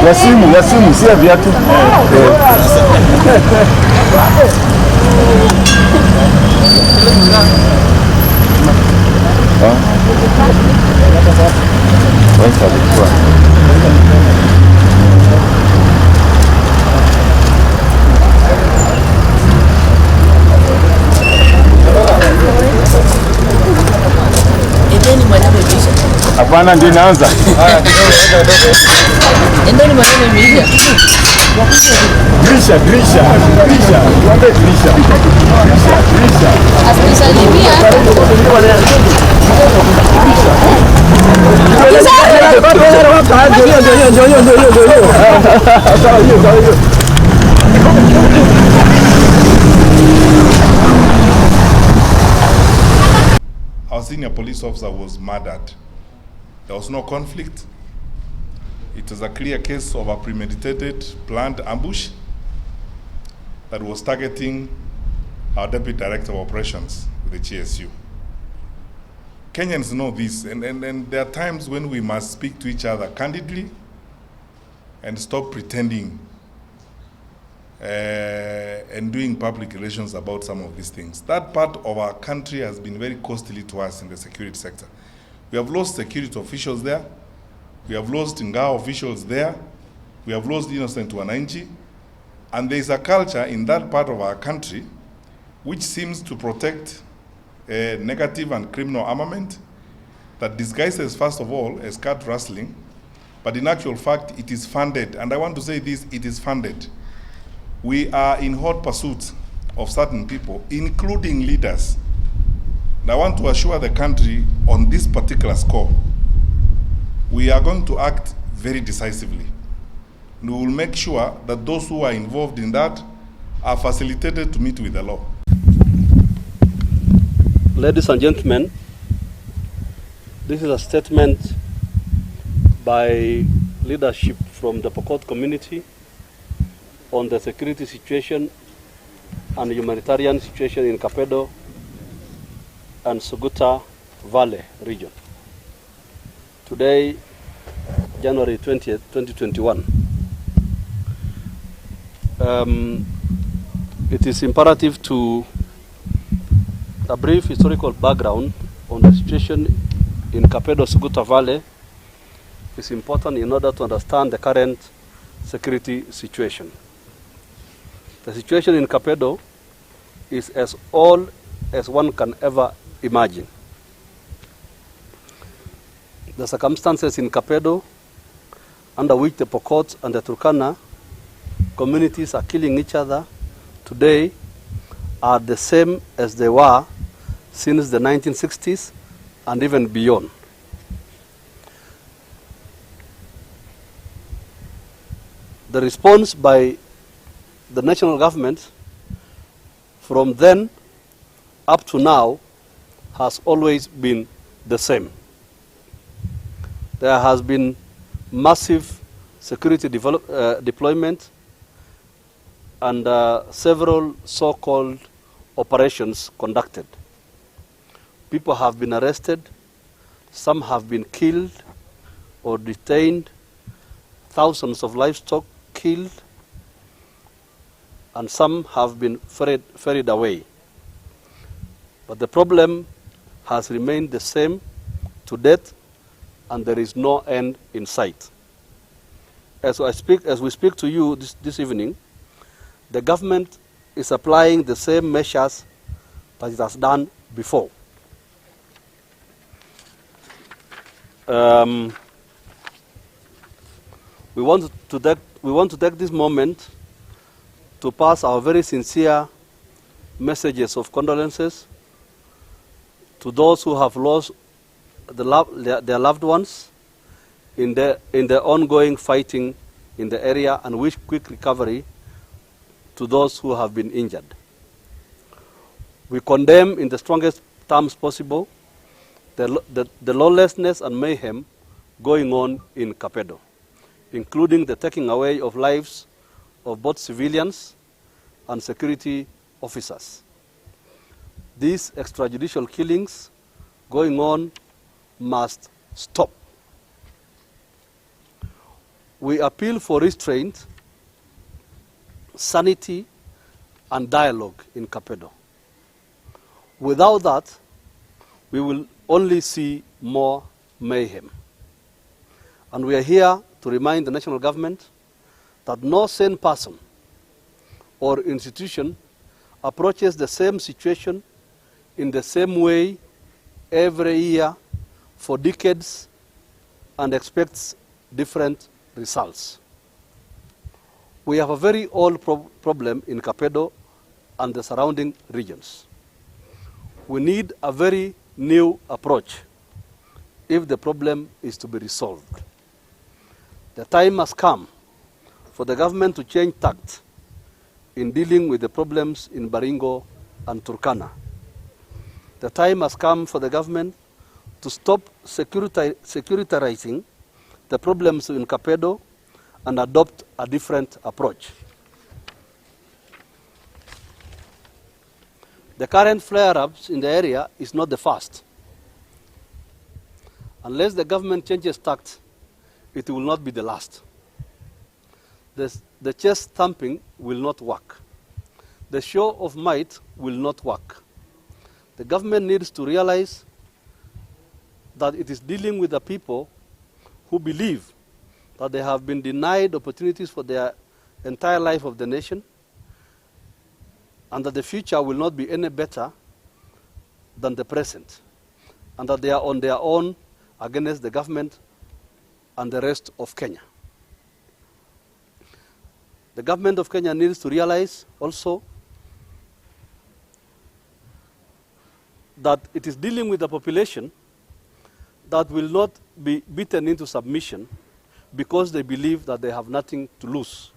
Ya simu, si ya viatu. Hapana, ndio inaanza. Ndio ni maneno imeisha. Grisha. Tuambie Grisha. Asisalimia. Our senior police officer was murdered. There was no conflict. It was a clear case of a premeditated, planned ambush that was targeting our Deputy Director of Operations with the GSU. Kenyans know this, and there are times when we must speak to each other candidly and stop pretending and doing public relations about some of these things. That part of our country has been very costly to us in the security sector. We have lost security officials there. We have lost Ngao officials there. We have lost innocent wananchi. And there is a culture in that part of our country which seems to protect negative and criminal armament that disguises, first of all, as cat rustling, but in actual fact, it is funded. And I want to say this, it is funded. We are in hot pursuit of certain people, including leaders. And I want to assure the country on this particular score, we are going to act very decisively. And we will make sure that those who are involved in that are facilitated to meet with the law. Ladies and gentlemen, this is a statement by leadership from the Pokot community on the security situation and humanitarian situation in Kapedo and Suguta Valley region. Today, January 20th, 2021. It is imperative to a brief historical background on the situation in Kapedo Suguta Valley is important in order to understand the current security situation. The situation in Kapedo is as old as one can ever imagine. The circumstances in Kapedo under which the Pokot and the Turkana communities are killing each other today are the same as they were since the 1960s and even beyond. The response by the national government from then up to now has always been the same. There has been massive security deployment and several so-called operations conducted. People have been arrested, some have been killed or detained, thousands of livestock killed, and some have been ferried away. But the problem has remained the same to date, and there is no end in sight. As we speak to you this evening, the government is applying the same measures that it has done before. We want to take this moment to pass our very sincere messages of condolences to those who have lost their loved ones in the ongoing fighting in the area, and wish quick recovery to those who have been injured. We condemn in the strongest terms possible the lawlessness and mayhem going on in Kapedo, including the taking away of lives of both civilians and security officers. These extrajudicial killings going on must stop. We appeal for restraint, sanity, and dialogue in Kapedo. Without that, we will only see more mayhem. And we are here to remind the national government that no sane person or institution approaches the same situation in the same way every year for decades and expects different results. We have a very old problem in Kapedo and the surrounding regions. We need a very new approach if the problem is to be resolved. The time has come for the government to change tact in dealing with the problems in Baringo and Turkana. The time has come for the government to stop securitizing the problems in Kapedo and adopt a different approach. The current flare-ups in the area is not the first. Unless the government changes tact, it will not be the last. The chest thumping will not work. The show of might will not work. The government needs to realize that it is dealing with the people who believe that they have been denied opportunities for their entire life of the nation, and that the future will not be any better than the present, and that they are on their own against the government and the rest of Kenya. The government of Kenya needs to realize also that it is dealing with a population that will not be beaten into submission because they believe that they have nothing to lose.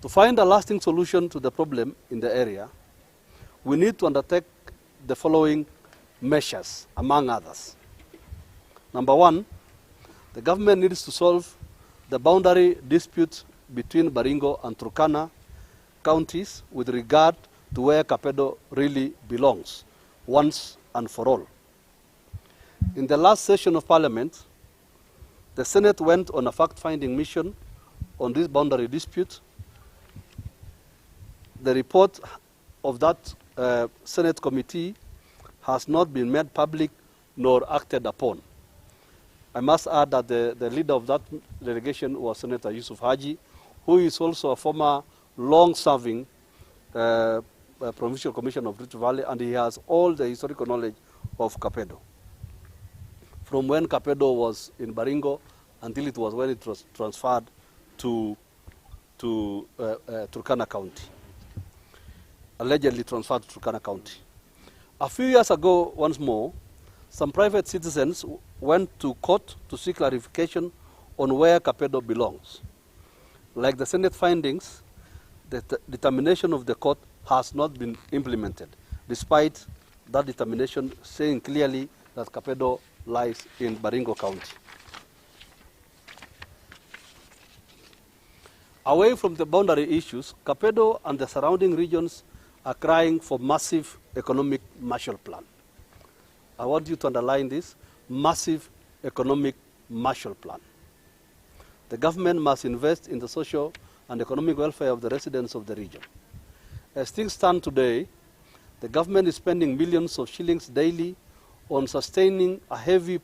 To find a lasting solution to the problem in the area, we need to undertake the following measures, among others. Number one, the government needs to solve the boundary dispute between Baringo and Turkana counties with regard to where Kapedo really belongs, once and for all. In the last session of Parliament, the Senate went on a fact-finding mission on this boundary dispute. The report of that Senate committee has not been made public nor acted upon. I must add that the leader of that delegation was Senator Yusuf Haji, who is also a former long-serving Provincial Commissioner of Rift Valley, and he has all the historical knowledge of Kapedo, from when Kapedo was in Baringo until it was when it was transferred to Turkana County, allegedly transferred to Turkana County. A few years ago, once more, some private citizens went to court to seek clarification on where Kapedo belongs. Like the Senate findings, the determination of the court has not been implemented, despite that determination saying clearly that Kapedo lies in Baringo County. Away from the boundary issues, Kapedo and the surrounding regions are crying for massive economic Marshall Plan. I want you to underline this, massive economic Marshall Plan. The government must invest in the social and economic welfare of the residents of the region. As things stand today, the government is spending millions of shillings daily on sustaining a heavy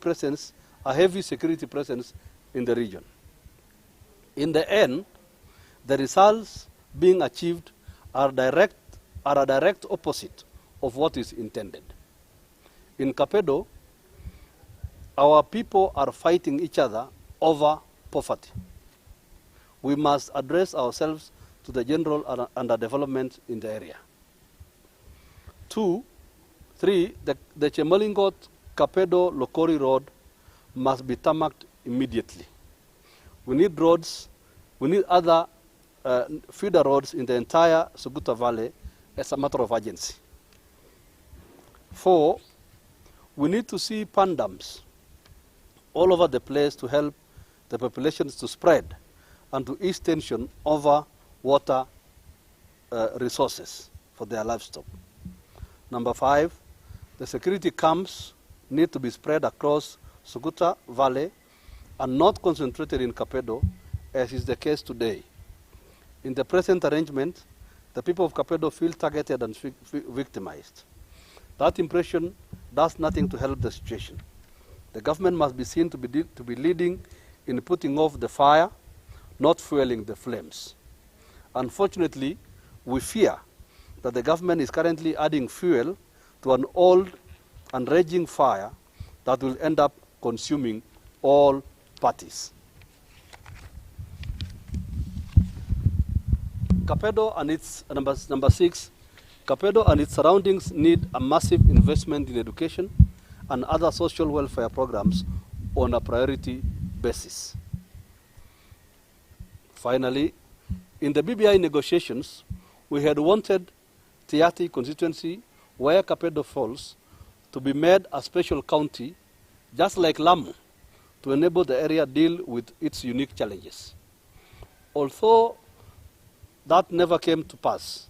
security presence in the region. In the end, the results being achieved are a direct opposite of what is intended. In Kapedo, our people are fighting each other over poverty. We must address ourselves to the general underdevelopment in the area. 2, 3, the Chemolingot-Kapedo Lokori Road must be tarmacked immediately. We need roads, we need other feeder roads in the entire Suguta Valley as a matter of urgency. 4, we need to see pandams all over the place to help the populations to spread and to ease tension over water resources for their livestock. Number 5, the security camps need to be spread across Suguta Valley and not concentrated in Kapedo, as is the case today. In the present arrangement, the people of Kapedo feel targeted and victimized. That impression does nothing to help the situation. The government must be seen to be leading in putting off the fire, not fueling the flames. Unfortunately, we fear that the government is currently adding fuel to an old and raging fire that will end up consuming all parties. Kapedo and its, number 6, Kapedo and its surroundings need a massive investment in education and other social welfare programs on a priority basis. Finally, in the BBI negotiations, we had wanted Tiaty constituency, where Kapedo falls, to be made a special county, just like Lamu, to enable the area deal with its unique challenges. Although that never came to pass,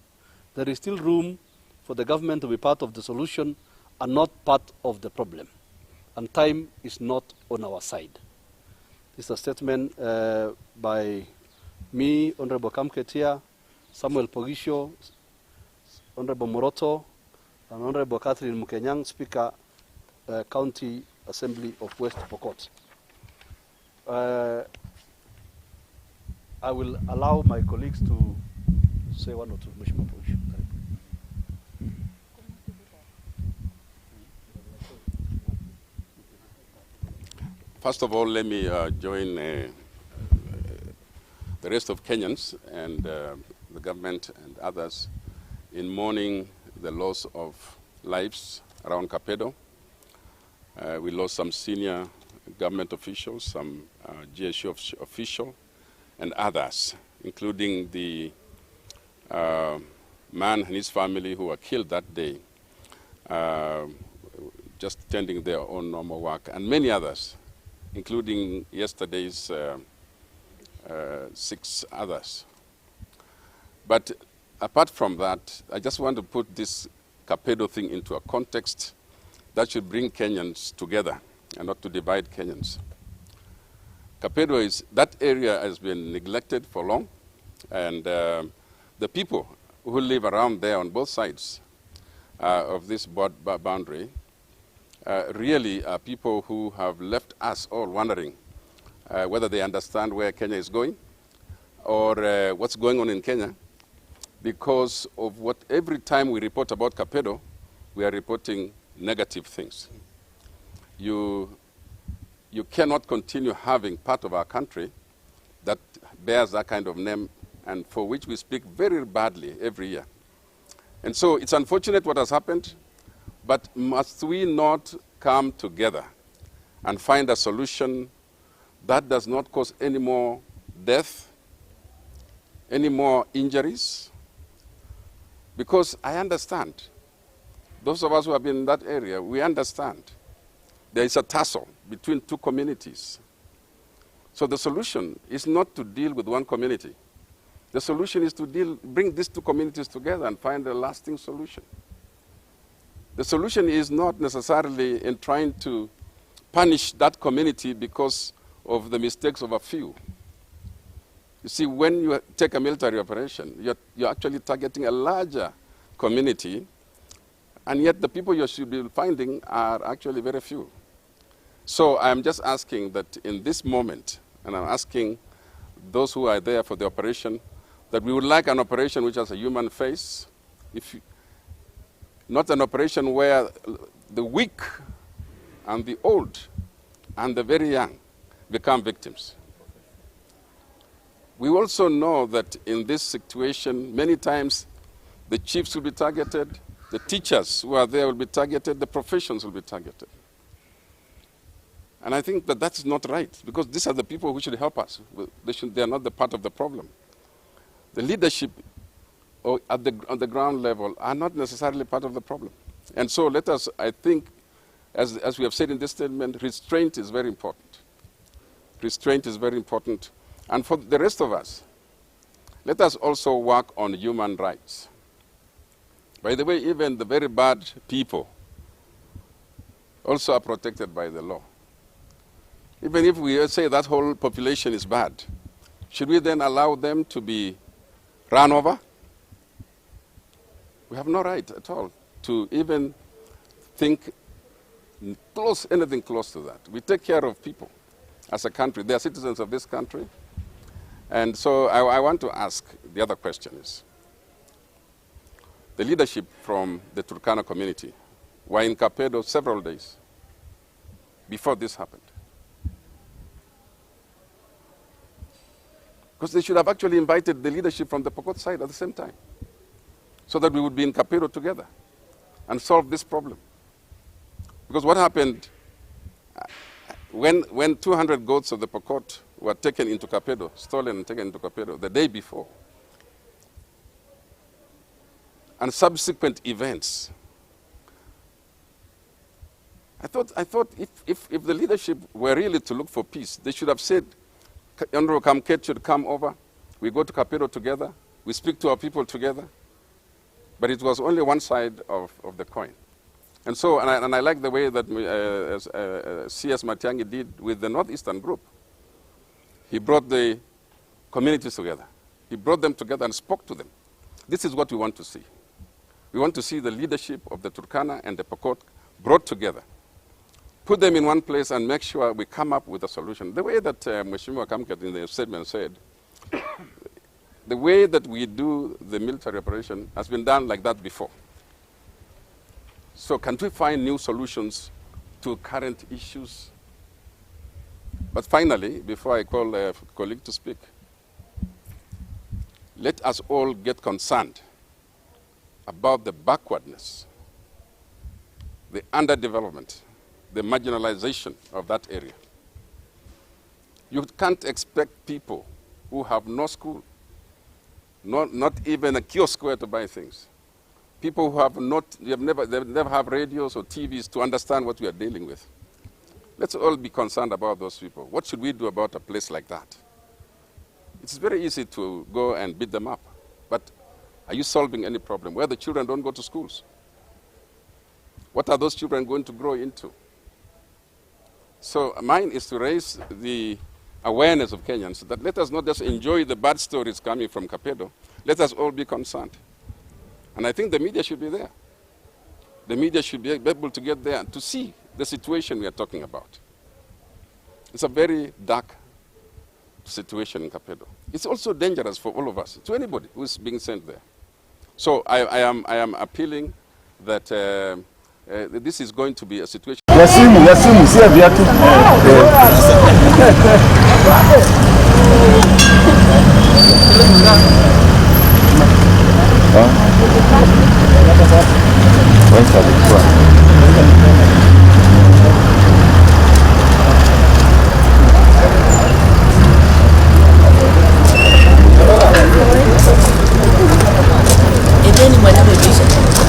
there is still room for the government to be part of the solution and not part of the problem. And time is not on our side. This is a statement by me, Honorable Kamket here, Samuel Pogisho, Honorable Moroto, and Honorable Catherine Mukenyang, Speaker, County Assembly of West Pokot. I will allow my colleagues to say one or two. Mheshimiwa Pogisho. First of all, let me join the rest of Kenyans and the government and others in mourning the loss of lives around Kapedo. We lost some senior government officials, some GSU official, and others, including the man and his family who were killed that day, just tending their own normal work, and many others, including yesterday's 6 others. But apart from that, I just want to put this Kapedo thing into a context that should bring Kenyans together and not to divide Kenyans. Kapedo is, that area has been neglected for long, and the people who live around there on both sides of this boundary really are people who have left us all wondering whether they understand where Kenya is going or what's going on in Kenya, because of what every time we report about Kapedo, we are reporting negative things. You cannot continue having part of our country that bears that kind of name and for which we speak very badly every year. And so it's unfortunate what has happened, but must we not come together and find a solution that does not cause any more death, any more injuries? Because I understand, those of us who have been in that area, we understand there is a tussle between 2 communities. So the solution is not to deal with one community. The solution is to bring these 2 communities together and find a lasting solution. The solution is not necessarily in trying to punish that community because of the mistakes of a few. You see, when you take a military operation, you're actually targeting a larger community, and yet the people you should be finding are actually very few. So I'm just asking that in this moment, and I'm asking those who are there for the operation, that we would like an operation which has a human face, not an operation where the weak and the old and the very young become victims. We also know that in this situation, many times the chiefs will be targeted, the teachers who are there will be targeted, the professions will be targeted. And I think that that's not right, because these are the people who should help us. They are not the part of the problem. The leadership on the ground level are not necessarily part of the problem. And so let us, I think, as we have said in this statement, restraint is very important. Restraint is very important. And for the rest of us, let us also work on human rights. By the way, even the very bad people also are protected by the law. Even if we say that whole population is bad, should we then allow them to be run over? We have no right at all to even think anything close to that. We take care of people as a country. They are citizens of this country. And so I want to ask, the other question is, the leadership from the Turkana community were in Kapedo several days before this happened. Because they should have actually invited the leadership from the Pokot side at the same time, so that we would be in Kapedo together and solve this problem. Because what happened when 200 goats of the Pokot were taken into Kapedo, stolen and taken into Kapedo the day before, and subsequent events, I thought if the leadership were really to look for peace, they should have said, Honorable Kamket should come over, we go to Kapedo together, we speak to our people together. But it was only one side of the coin. And so, and I like the way that C.S. Matiang'i did with the Northeastern group. He brought the communities together. He brought them together and spoke to them. This is what we want to see. We want to see the leadership of the Turkana and the Pokot brought together. Put them in one place and make sure we come up with a solution. The way that Mheshimiwa Kamket in the statement said, the way that we do the military operation has been done like that before. So can't we find new solutions to current issues? But finally, before I call a colleague to speak, let us all get concerned about the backwardness, the underdevelopment, the marginalization of that area. You can't expect people who have no school, not even a kiosk where to buy things, people who have they never have radios or TVs to understand what we are dealing with. Let's all be concerned about those people. What should we do about a place like that? It's very easy to go and beat them up, but are you solving any problem where the children don't go to schools? What are those children going to grow into? So mine is to raise the awareness of Kenyans that let us not just enjoy the bad stories coming from Kapedo. Let us all be concerned. And I think the media should be there. The media should be able to get there to see the situation we are talking about. It's a very dark situation in Kapedo. It's also dangerous for all of us, to anybody who is being sent there. So I am appealing that this is going to be a situation. Yasimu, sia viatu.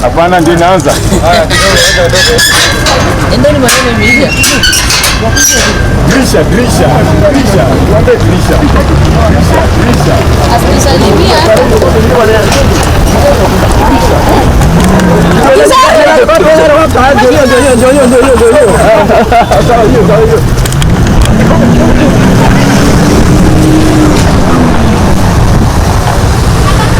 Hapana, ndio naanza. Endoni maneno imeisha. Grisha. Tuambie Grisha. Asisalimia. Ndio.